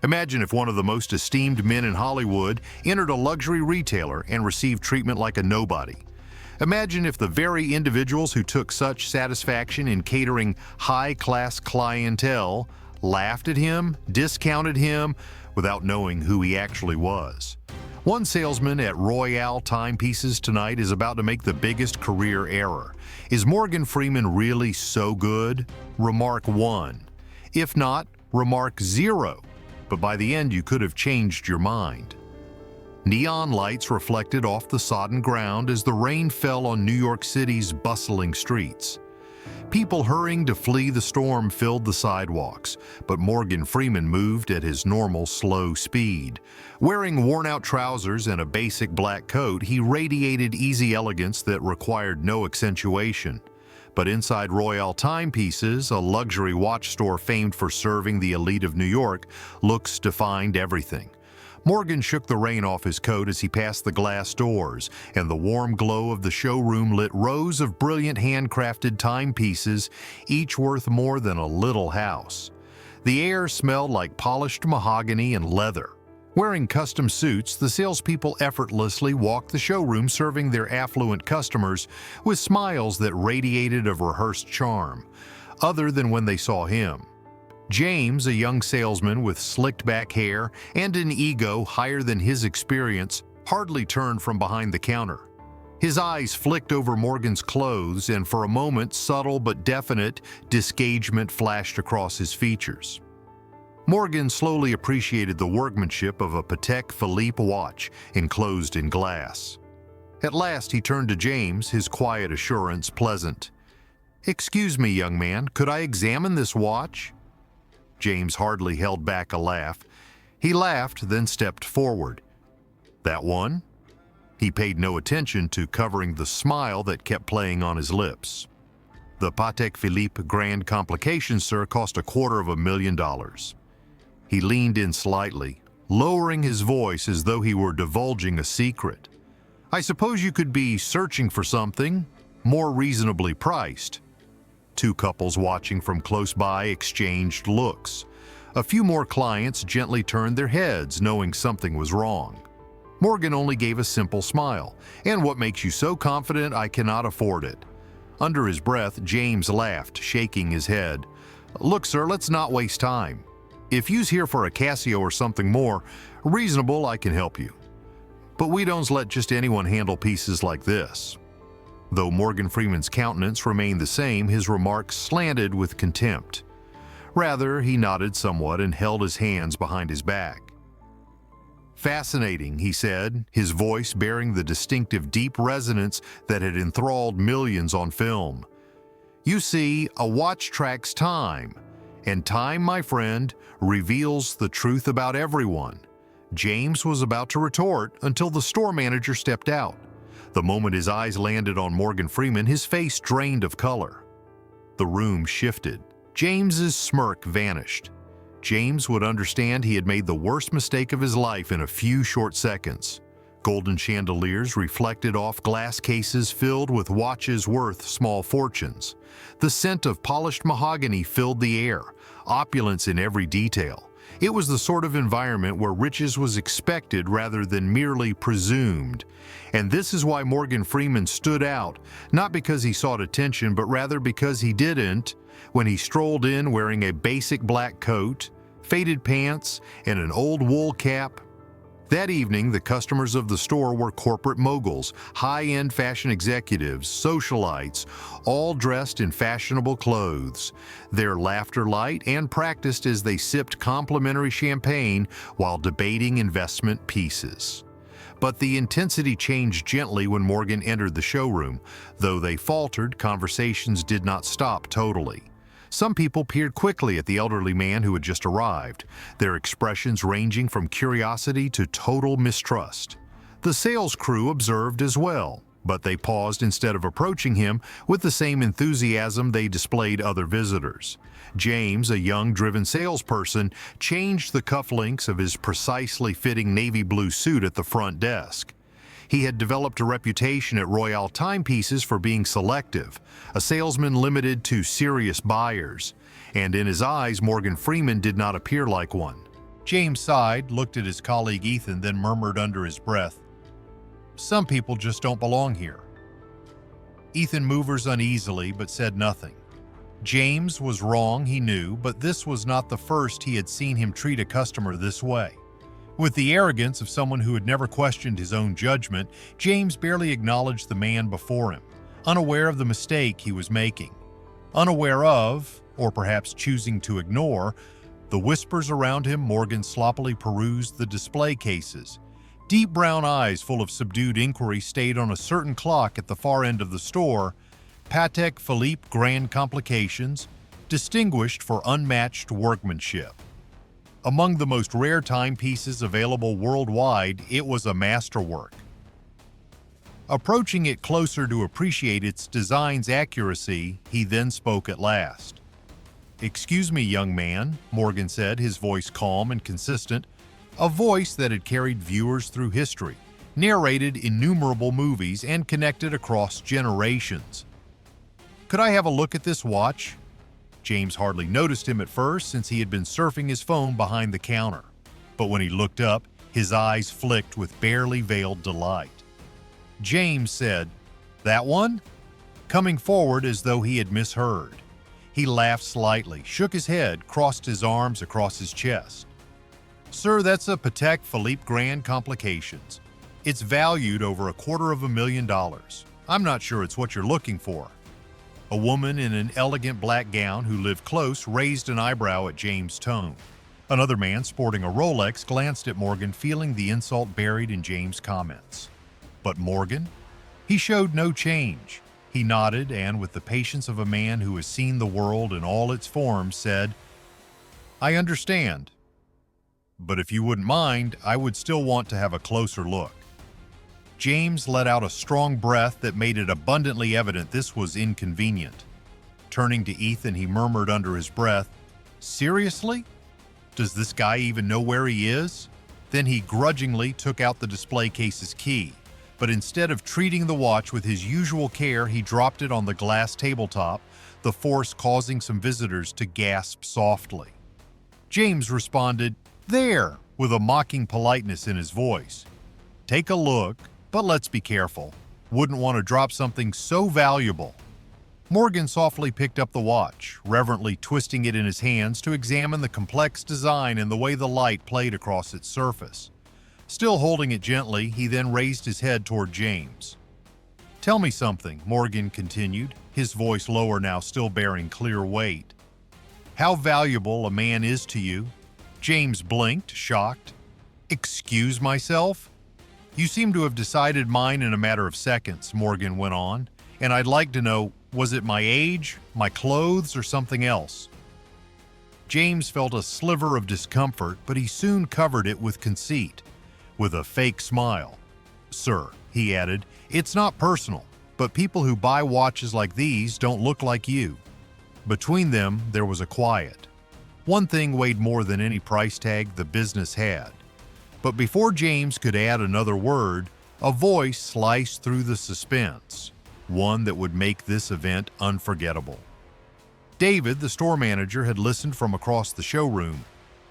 Imagine if one of the most esteemed men in Hollywood entered a luxury retailer and received treatment like a nobody. Imagine if the very individuals who took such satisfaction in catering high-class clientele laughed at him, discounted him, without knowing who he actually was. One salesman at Royale Timepieces tonight is about to make the biggest career error. Is Morgan Freeman really so good? Remark 1. If not, remark 0. But by the end, you could have changed your mind. Neon lights reflected off the sodden ground as the rain fell on New York City's bustling streets. People hurrying to flee the storm filled the sidewalks, but Morgan Freeman moved at his normal slow speed. Wearing worn-out trousers and a basic black coat, he radiated easy elegance that required no accentuation. But inside Royale Timepieces, a luxury watch store famed for serving the elite of New York, looks defined everything. Morgan shook the rain off his coat as he passed the glass doors, and the warm glow of the showroom lit rows of brilliant handcrafted timepieces, each worth more than a little house. The air smelled like polished mahogany and leather. Wearing custom suits, the salespeople effortlessly walked the showroom serving their affluent customers with smiles that radiated of rehearsed charm, other than when they saw him. James, a young salesman with slicked-back hair and an ego higher than his experience, hardly turned from behind the counter. His eyes flicked over Morgan's clothes, and for a moment, subtle but definite disgagement flashed across his features. Morgan slowly appreciated the workmanship of a Patek Philippe watch enclosed in glass. At last, he turned to James, his quiet assurance pleasant. "Excuse me, young man, could I examine this watch?" James hardly held back a laugh. He laughed, then stepped forward. "That one?" He paid no attention to covering the smile that kept playing on his lips. "The Patek Philippe Grand Complication, sir, cost $250,000. He leaned in slightly, lowering his voice as though he were divulging a secret. "I suppose you could be searching for something more reasonably priced." Two couples watching from close by exchanged looks. A few more clients gently turned their heads, knowing something was wrong. Morgan only gave a simple smile. "And what makes you so confident I cannot afford it?" Under his breath, James laughed, shaking his head. "Look, sir, let's not waste time. If you's here for a Casio or something more reasonable, I can help you. But we don't let just anyone handle pieces like this." Though Morgan Freeman's countenance remained the same, his remarks slanted with contempt. Rather, he nodded somewhat and held his hands behind his back. "Fascinating," he said, his voice bearing the distinctive deep resonance that had enthralled millions on film. "You see, a watch tracks time, and time, my friend, reveals the truth about everyone." James was about to retort until the store manager stepped out. The moment his eyes landed on Morgan Freeman, his face drained of color. The room shifted. James's smirk vanished. James would understand he had made the worst mistake of his life in a few short seconds. Golden chandeliers reflected off glass cases filled with watches worth small fortunes. The scent of polished mahogany filled the air, opulence in every detail. It was the sort of environment where riches was expected rather than merely presumed. And this is why Morgan Freeman stood out, not because he sought attention, but rather because he didn't. When he strolled in wearing a basic black coat, faded pants, and an old wool cap. That evening, the customers of the store were corporate moguls, high-end fashion executives, socialites, all dressed in fashionable clothes. Their laughter light and practiced as they sipped complimentary champagne while debating investment pieces. But the intensity changed gently when Morgan entered the showroom. Though they faltered, conversations did not stop totally. Some people peered quickly at the elderly man who had just arrived, their expressions ranging from curiosity to total mistrust. The sales crew observed as well, but they paused instead of approaching him with the same enthusiasm they displayed other visitors. James, a young, driven salesperson, changed the cufflinks of his precisely fitting navy blue suit at the front desk. He had developed a reputation at Royale Timepieces for being selective, a salesman limited to serious buyers, and in his eyes, Morgan Freeman did not appear like one. James sighed, looked at his colleague Ethan, then murmured under his breath, "Some people just don't belong here." Ethan movers uneasily but said nothing. James was wrong, he knew, but this was not the first he had seen him treat a customer this way. With the arrogance of someone who had never questioned his own judgment, James barely acknowledged the man before him, unaware of the mistake he was making. Unaware of, or perhaps choosing to ignore, the whispers around him, Morgan sloppily perused the display cases. Deep brown eyes full of subdued inquiry stayed on a certain clock at the far end of the store, Patek Philippe Grand Complications, distinguished for unmatched workmanship. Among the most rare timepieces available worldwide, it was a masterwork. Approaching it closer to appreciate its design's accuracy, he then spoke at last. "Excuse me, young man," Morgan said, his voice calm and consistent, a voice that had carried viewers through history, narrated innumerable movies, and connected across generations. "Could I have a look at this watch?" James hardly noticed him at first since he had been surfing his phone behind the counter. But when he looked up, his eyes flicked with barely veiled delight. James said, "That one?" coming forward as though he had misheard. He laughed slightly, shook his head, crossed his arms across his chest. "Sir, that's a Patek Philippe Grand Complications. It's valued over $250,000. I'm not sure it's what you're looking for." A woman in an elegant black gown who lived close raised an eyebrow at James' tone. Another man sporting a Rolex glanced at Morgan, feeling the insult buried in James' comments. But Morgan? He showed no change. He nodded and, with the patience of a man who has seen the world in all its forms, said, "I understand. But if you wouldn't mind, I would still want to have a closer look." James let out a strong breath that made it abundantly evident this was inconvenient. Turning to Ethan, he murmured under his breath, "Seriously? Does this guy even know where he is?" Then he grudgingly took out the display case's key, but instead of treating the watch with his usual care, he dropped it on the glass tabletop, the force causing some visitors to gasp softly. James responded, "There," with a mocking politeness in his voice. "Take a look, but let's be careful. Wouldn't want to drop something so valuable." Morgan softly picked up the watch, reverently twisting it in his hands to examine the complex design and the way the light played across its surface. Still holding it gently, he then raised his head toward James. "Tell me something," Morgan continued, his voice lower now, still bearing clear weight. "How valuable a man is to you?" James blinked, shocked. "Excuse myself? You seem to have decided mine in a matter of seconds," Morgan went on, "and I'd like to know, was it my age, my clothes, or something else?" James felt a sliver of discomfort, but he soon covered it with conceit. With a fake smile, "Sir," he added, "it's not personal, but people who buy watches like these don't look like you." Between them, there was a quiet. One thing weighed more than any price tag the business had. But before James could add another word, a voice sliced through the suspense, one that would make this event unforgettable. David, the store manager, had listened from across the showroom,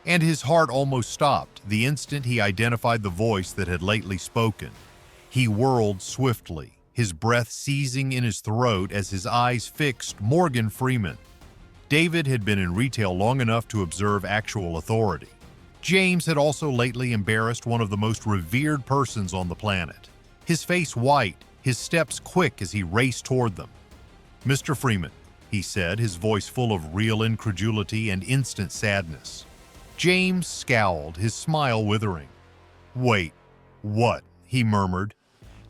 and his heart almost stopped the instant he identified the voice that had lately spoken. He whirled swiftly, his breath seizing in his throat as his eyes fixed Morgan Freeman. David had been in retail long enough to observe actual authority. James had also lately embarrassed one of the most revered persons on the planet. His face white, his steps quick as he raced toward them. "Mr. Freeman," he said, his voice full of real incredulity and instant sadness. James scowled, his smile withering. "Wait, what?" he murmured.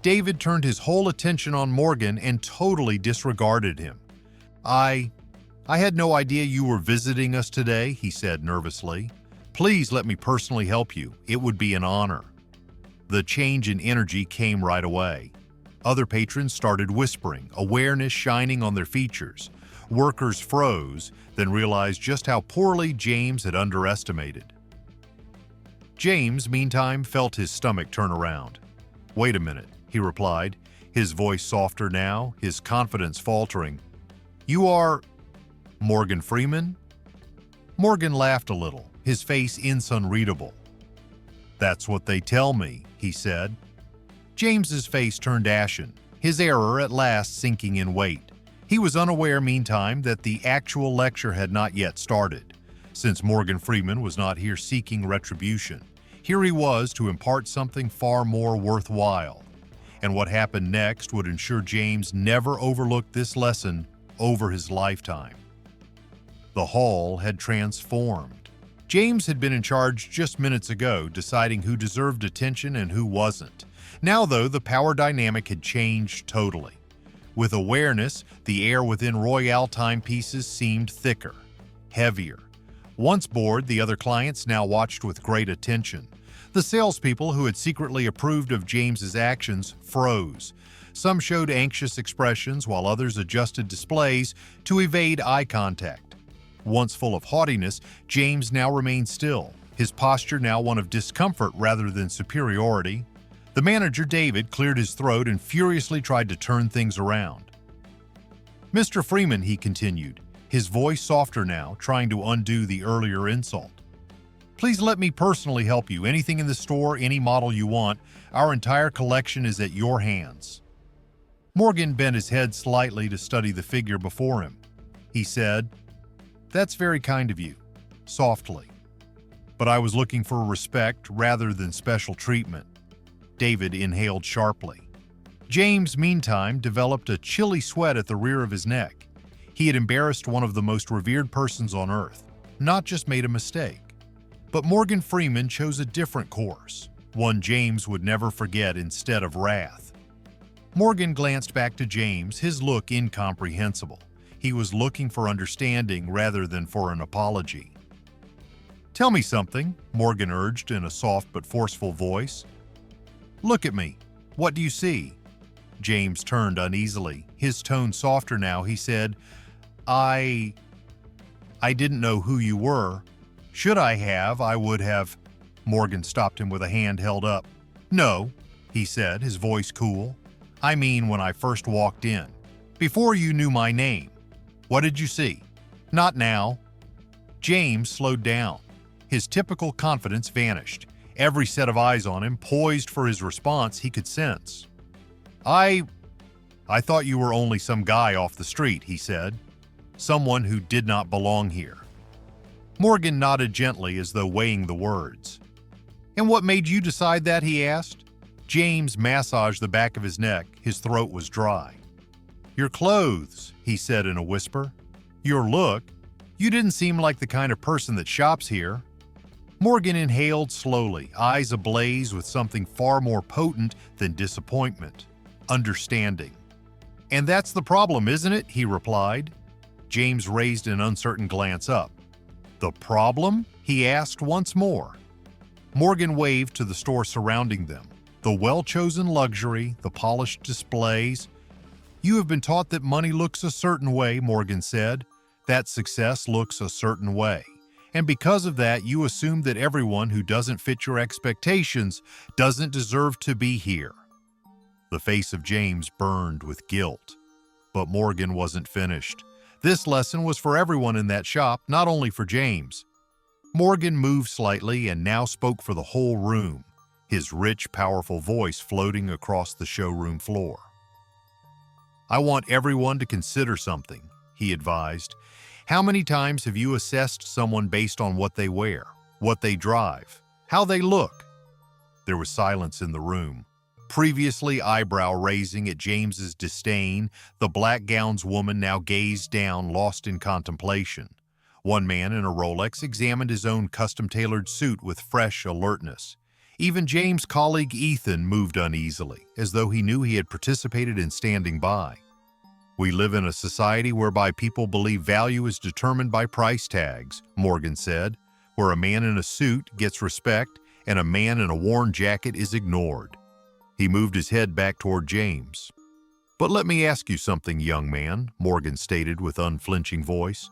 David turned his whole attention on Morgan and totally disregarded him. I had no idea you were visiting us today," he said nervously. "Please let me personally help you. It would be an honor." The change in energy came right away. Other patrons started whispering, awareness shining on their features. Workers froze, then realized just how poorly James had underestimated. James, meantime, felt his stomach turn around. "Wait a minute," he replied, his voice softer now, his confidence faltering. "You are Morgan Freeman?" Morgan laughed a little, his face unreadable. "That's what they tell me," he said. James's face turned ashen, his error at last sinking in weight. He was unaware, meantime, that the actual lecture had not yet started. Since Morgan Freeman was not here seeking retribution, here he was to impart something far more worthwhile. And what happened next would ensure James never overlooked this lesson over his lifetime. The hall had transformed. James had been in charge just minutes ago, deciding who deserved attention and who wasn't. Now, though, the power dynamic had changed totally. With awareness, the air within Royale timepieces seemed thicker, heavier. Once bored, the other clients now watched with great attention. The salespeople who had secretly approved of James's actions froze. Some showed anxious expressions while others adjusted displays to evade eye contact. Once full of haughtiness, James now remained still, his posture now one of discomfort rather than superiority. The manager, David, cleared his throat and furiously tried to turn things around. "Mr. Freeman," he continued, his voice softer now, trying to undo the earlier insult. "Please let me personally help you. Anything in the store, any model you want, our entire collection is at your hands." Morgan bent his head slightly to study the figure before him. He said, "That's very kind of you," softly. "But I was looking for respect rather than special treatment." David inhaled sharply. James, meantime, developed a chilly sweat at the rear of his neck. He had embarrassed one of the most revered persons on earth, not just made a mistake. But Morgan Freeman chose a different course, one James would never forget instead of wrath. Morgan glanced back to James, his look incomprehensible. He was looking for understanding rather than for an apology. "Tell me something," Morgan urged in a soft but forceful voice. "Look at me. What do you see?" James turned uneasily, his tone softer now. He said, I didn't know who you were. Should I have, I would have." Morgan stopped him with a hand held up. "No," he said, his voice cool. "I mean when I first walked in. Before you knew my name. What did you see? Not now." James slowed down. His typical confidence vanished. Every set of eyes on him, poised for his response, he could sense. I thought you were only some guy off the street," he said. "Someone who did not belong here." Morgan nodded gently as though weighing the words. "And what made you decide that?" he asked. James massaged the back of his neck. His throat was dry. "Your clothes," he said in a whisper. "Your look. You didn't seem like the kind of person that shops here." Morgan inhaled slowly, eyes ablaze with something far more potent than disappointment. Understanding. "And that's the problem, isn't it?" he replied. James raised an uncertain glance up. "The problem?" he asked once more. Morgan waved to the store surrounding them. The well-chosen luxury, the polished displays. "You have been taught that money looks a certain way," Morgan said. "That success looks a certain way. And because of that, you assume that everyone who doesn't fit your expectations doesn't deserve to be here." The face of James burned with guilt. But Morgan wasn't finished. This lesson was for everyone in that shop, not only for James. Morgan moved slightly and now spoke for the whole room, his rich, powerful voice floating across the showroom floor. "I want everyone to consider something," he advised. "How many times have you assessed someone based on what they wear, what they drive, how they look?" There was silence in the room. Previously eyebrow-raising at James's disdain, the black-gowned woman now gazed down, lost in contemplation. One man in a Rolex examined his own custom-tailored suit with fresh alertness. Even James' colleague Ethan moved uneasily, as though he knew he had participated in standing by. "We live in a society whereby people believe value is determined by price tags," Morgan said, "where a man in a suit gets respect and a man in a worn jacket is ignored." He moved his head back toward James. "But let me ask you something, young man," Morgan stated with unflinching voice.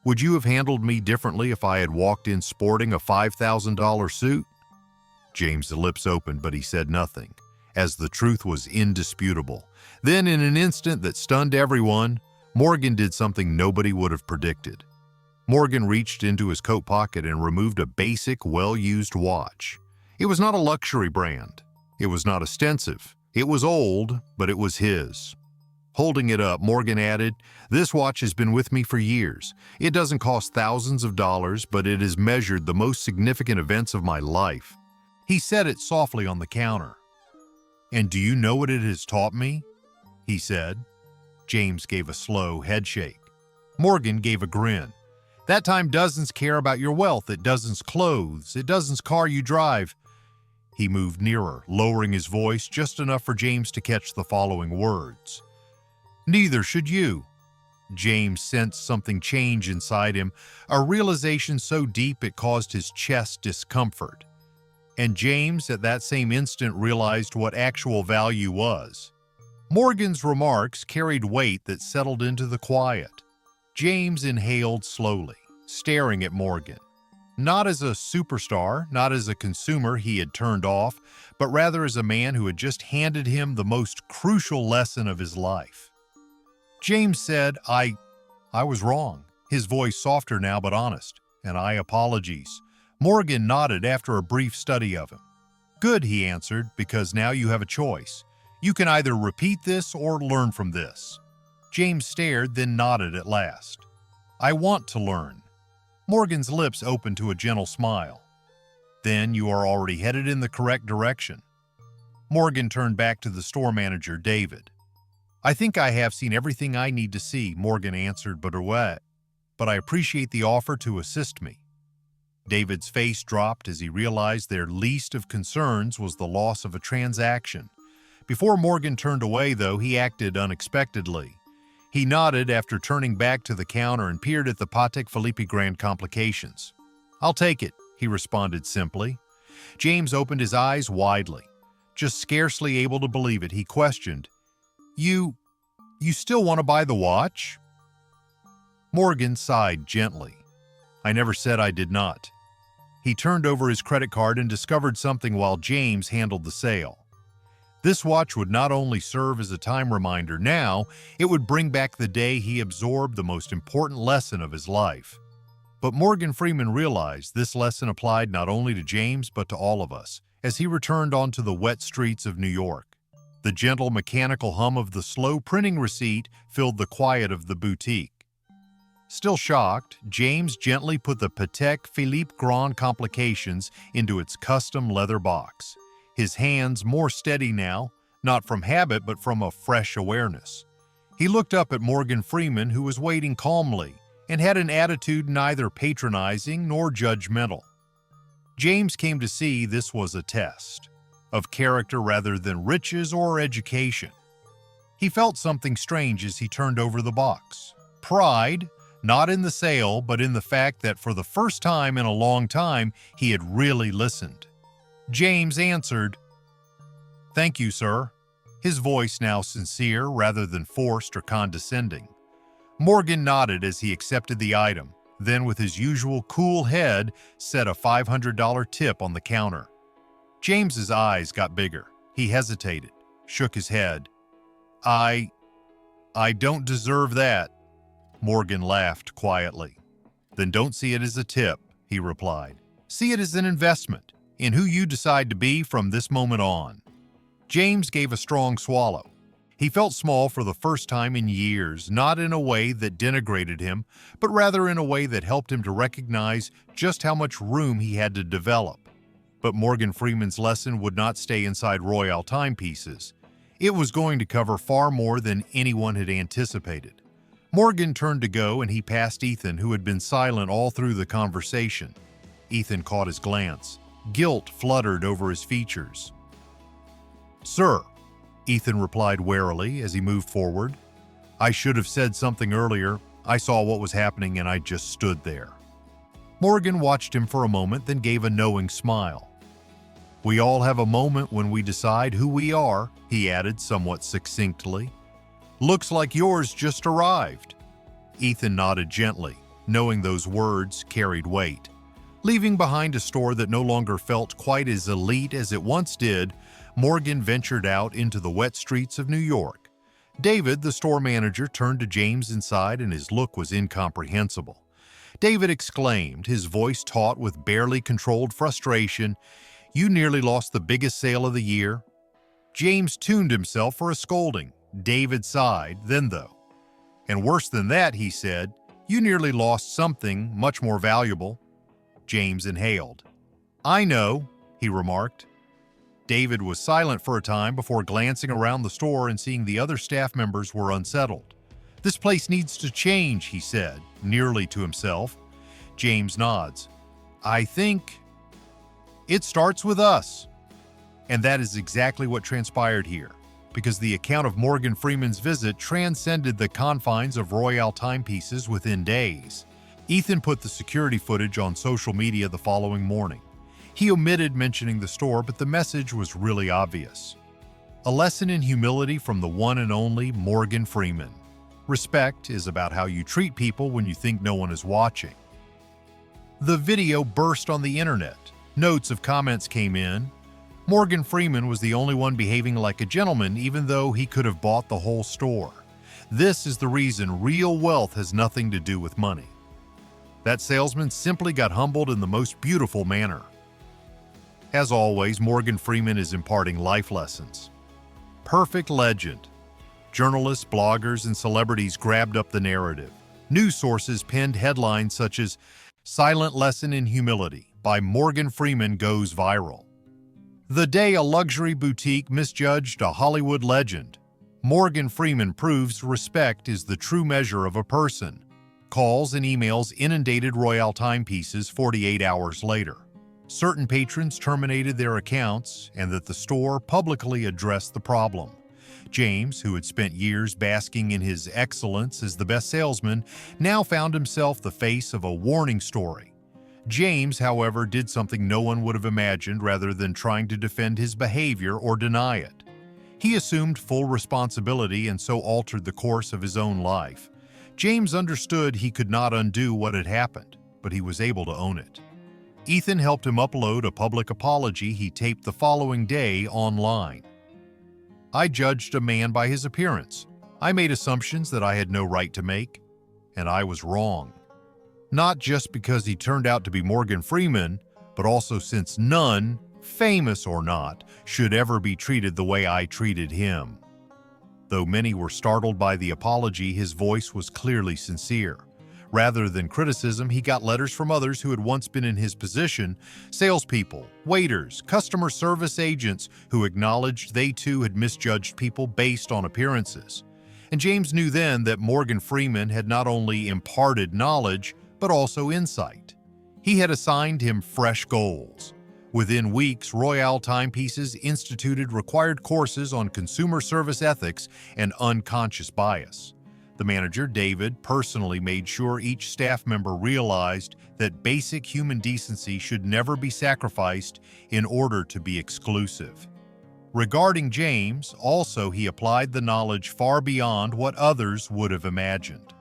"Would you have handled me differently if I had walked in sporting a $5,000 suit?" James' lips opened, but he said nothing, as the truth was indisputable. Then, in an instant that stunned everyone, Morgan did something nobody would have predicted. Morgan reached into his coat pocket and removed a basic, well-used watch. It was not a luxury brand. It was not expensive. It was old, but it was his. Holding it up, Morgan added, "This watch has been with me for years. It doesn't cost thousands of dollars, but it has measured the most significant events of my life." He set it softly on the counter. "And do you know what it has taught me?" he said. James gave a slow head shake. Morgan gave a grin. "That time doesn't care about your wealth. It doesn't clothes. It doesn't car you drive." He moved nearer, lowering his voice just enough for James to catch the following words. "Neither should you." James sensed something change inside him, a realization so deep it caused his chest discomfort. And James, at that same instant, realized what actual value was. Morgan's remarks carried weight that settled into the quiet. James inhaled slowly, staring at Morgan. Not as a superstar, not as a consumer he had turned off, but rather as a man who had just handed him the most crucial lesson of his life. James said, I was wrong," his voice softer now but honest, "and I apologize." Morgan nodded after a brief study of him. "Good," he answered, "because now you have a choice. You can either repeat this or learn from this." James stared, then nodded at last. "I want to learn." Morgan's lips opened to a gentle smile. "Then you are already headed in the correct direction." Morgan turned back to the store manager, David. "I think I have seen everything I need to see," Morgan answered, "but I appreciate the offer to assist me." David's face dropped as he realized their least of concerns was the loss of a transaction. Before Morgan turned away, though, he acted unexpectedly. He nodded after turning back to the counter and peered at the Patek Philippe Grand complications. "I'll take it," he responded simply. James opened his eyes widely. Just scarcely able to believe it, he questioned, You still want to buy the watch?" Morgan sighed gently. "I never said I did not." He turned over his credit card and discovered something while James handled the sale. This watch would not only serve as a time reminder now, it would bring back the day he absorbed the most important lesson of his life. But Morgan Freeman realized this lesson applied not only to James but to all of us as he returned onto the wet streets of New York. The gentle mechanical hum of the slow printing receipt filled the quiet of the boutique. Still shocked, James gently put the Patek Philippe Grand complications into its custom leather box. His hands more steady now, not from habit but from a fresh awareness. He looked up at Morgan Freeman, who was waiting calmly and had an attitude neither patronizing nor judgmental. James came to see this was a test of character rather than riches or education. He felt something strange as he turned over the box. Pride, not in the sale, but in the fact that for the first time in a long time, he had really listened. James answered, "Thank you, sir," his voice now sincere rather than forced or condescending. Morgan nodded as he accepted the item, then with his usual cool head, set a $500 tip on the counter. James's eyes got bigger. He hesitated, shook his head. I don't deserve that." Morgan laughed quietly. "Then don't see it as a tip," he replied. "See it as an investment in who you decide to be from this moment on." James gave a strong swallow. He felt small for the first time in years, not in a way that denigrated him, but rather in a way that helped him to recognize just how much room he had to develop. But Morgan Freeman's lesson would not stay inside Royale timepieces. It was going to cover far more than anyone had anticipated. Morgan turned to go and he passed Ethan, who had been silent all through the conversation. Ethan caught his glance. Guilt fluttered over his features. "Sir," Ethan replied warily as he moved forward. "I should have said something earlier. I saw what was happening and I just stood there." Morgan watched him for a moment, then gave a knowing smile. "We all have a moment when we decide who we are," he added somewhat succinctly. "Looks like yours just arrived." Ethan nodded gently, knowing those words carried weight. Leaving behind a store that no longer felt quite as elite as it once did, Morgan ventured out into the wet streets of New York. David, the store manager, turned to James inside and his look was incomprehensible. David exclaimed, his voice taut with barely controlled frustration, "You nearly lost the biggest sale of the year." James tuned himself for a scolding. David sighed, then though. "And worse than that," he said, "you nearly lost something much more valuable." James inhaled. "I know," he remarked. David was silent for a time before glancing around the store and seeing the other staff members were unsettled. "This place needs to change," he said, nearly to himself. James nods. "I think it starts with us." And that is exactly what transpired here, because the account of Morgan Freeman's visit transcended the confines of Royale timepieces within days. Ethan put the security footage on social media the following morning. He omitted mentioning the store, but the message was really obvious. A lesson in humility from the one and only Morgan Freeman. Respect is about how you treat people when you think no one is watching. The video burst on the internet. Notes of comments came in. Morgan Freeman was the only one behaving like a gentleman, even though he could have bought the whole store. This is the reason real wealth has nothing to do with money. That salesman simply got humbled in the most beautiful manner. As always, Morgan Freeman is imparting life lessons. Perfect legend. Journalists, bloggers, and celebrities grabbed up the narrative. News sources penned headlines such as "Silent Lesson in Humility" by Morgan Freeman goes viral. The day a luxury boutique misjudged a Hollywood legend. Morgan Freeman proves respect is the true measure of a person. Calls and emails inundated Royale timepieces 48 hours later. Certain patrons terminated their accounts, and that the store publicly addressed the problem. James, who had spent years basking in his excellence as the best salesman, now found himself the face of a warning story. James, however, did something no one would have imagined rather than trying to defend his behavior or deny it. He assumed full responsibility and so altered the course of his own life. James understood he could not undo what had happened, but he was able to own it. Ethan helped him upload a public apology he taped the following day online. "I judged a man by his appearance. I made assumptions that I had no right to make, and I was wrong. Not just because he turned out to be Morgan Freeman, but also since none, famous or not, should ever be treated the way I treated him." Though many were startled by the apology, his voice was clearly sincere. Rather than criticism, he got letters from others who had once been in his position, salespeople, waiters, customer service agents who acknowledged they too had misjudged people based on appearances. And James knew then that Morgan Freeman had not only imparted knowledge, but also insight. He had assigned him fresh goals. Within weeks, Royale timepieces instituted required courses on consumer service ethics and unconscious bias. The manager, David, personally made sure each staff member realized that basic human decency should never be sacrificed in order to be exclusive. Regarding James, also he applied the knowledge far beyond what others would have imagined.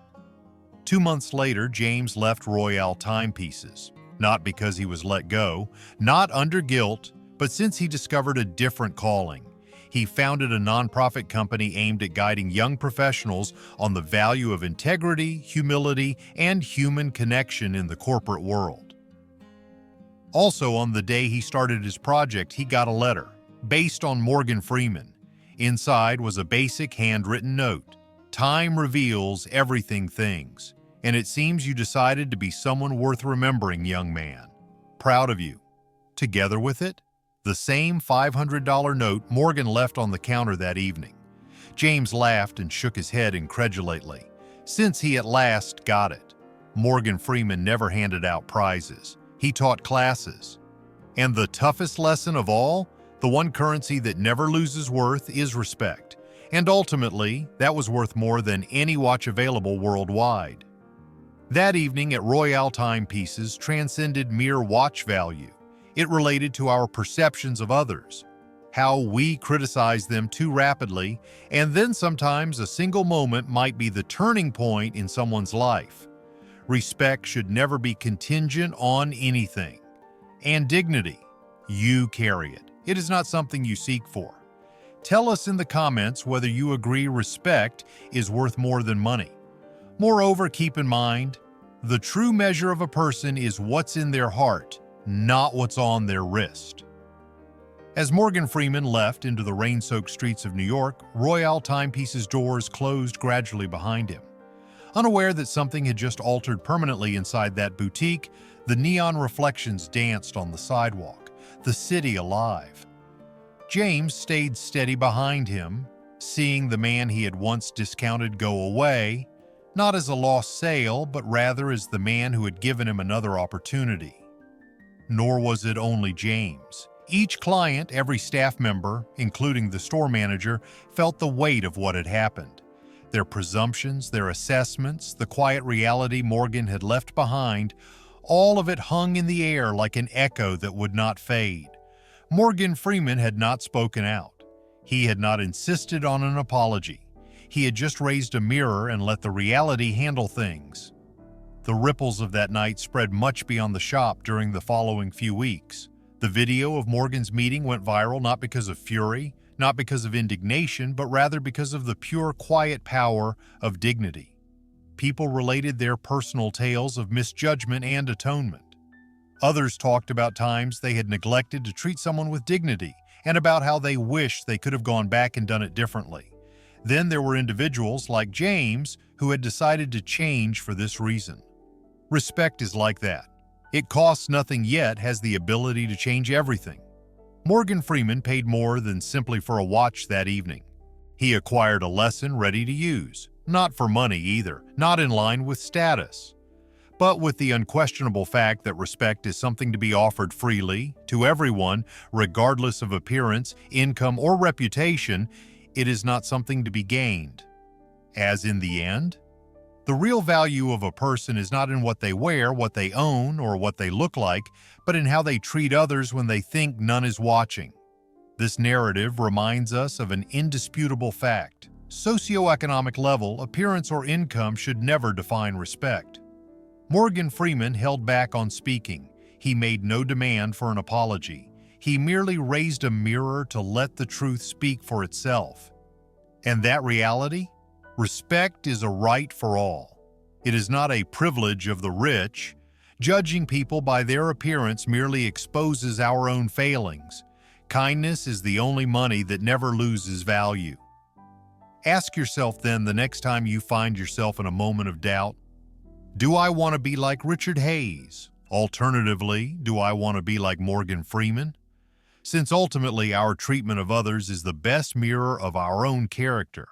2 months later, James left Royale timepieces, not because he was let go, not under guilt, but since he discovered a different calling. He founded a nonprofit company aimed at guiding young professionals on the value of integrity, humility, and human connection in the corporate world. Also, on the day he started his project, he got a letter, based on Morgan Freeman. Inside was a basic handwritten note. "Time reveals everything things, and it seems you decided to be someone worth remembering, young man. Proud of you." Together with it, the same $500 note Morgan left on the counter that evening. James laughed and shook his head incredulately. Since he at last got it, Morgan Freeman never handed out prizes. He taught classes. And the toughest lesson of all, the one currency that never loses worth, is respect. And ultimately, that was worth more than any watch available worldwide. That evening at Royale timepieces transcended mere watch value. It related to our perceptions of others, how we criticize them too rapidly, and then sometimes a single moment might be the turning point in someone's life. Respect should never be contingent on anything. And dignity, you carry it. It is not something you seek for. Tell us in the comments whether you agree respect is worth more than money. Moreover, keep in mind, The true measure of a person is what's in their heart, not what's on their wrist. As Morgan Freeman left into the rain-soaked streets of New York, Royale Timepiece's doors closed gradually behind him. Unaware that something had just altered permanently inside that boutique, the neon reflections danced on the sidewalk, the city alive. James stayed steady behind him, seeing the man he had once discounted go away, not as a lost sale, but rather as the man who had given him another opportunity. Nor was it only James. Each client, every staff member, including the store manager, felt the weight of what had happened. Their presumptions, their assessments, the quiet reality Morgan had left behind, all of it hung in the air like an echo that would not fade. Morgan Freeman had not spoken out. He had not insisted on an apology. He had just raised a mirror and let the reality handle things. The ripples of that night spread much beyond the shop during the following few weeks. The video of Morgan's meeting went viral not because of fury, not because of indignation, but rather because of the pure, quiet power of dignity. People related their personal tales of misjudgment and atonement. Others talked about times they had neglected to treat someone with dignity and about how they wished they could have gone back and done it differently. Then there were individuals like James who had decided to change for this reason. Respect is like that. It costs nothing yet has the ability to change everything. Morgan Freeman paid more than simply for a watch that evening. He acquired a lesson ready to use, not for money either, not in line with status, but with the unquestionable fact that respect is something to be offered freely, to everyone, regardless of appearance, income, or reputation. It is not something to be gained. As in the end, the real value of a person is not in what they wear, what they own, or what they look like, but in how they treat others when they think none is watching. This narrative reminds us of an indisputable fact. Socioeconomic level, appearance, or income should never define respect. Morgan Freeman held back on speaking. He made no demand for an apology. He merely raised a mirror to let the truth speak for itself. And that reality? Respect is a right for all. It is not a privilege of the rich. Judging people by their appearance merely exposes our own failings. Kindness is the only money that never loses value. Ask yourself then the next time you find yourself in a moment of doubt, do I want to be like Richard Hayes? Alternatively, do I want to be like Morgan Freeman? Since ultimately our treatment of others is the best mirror of our own character,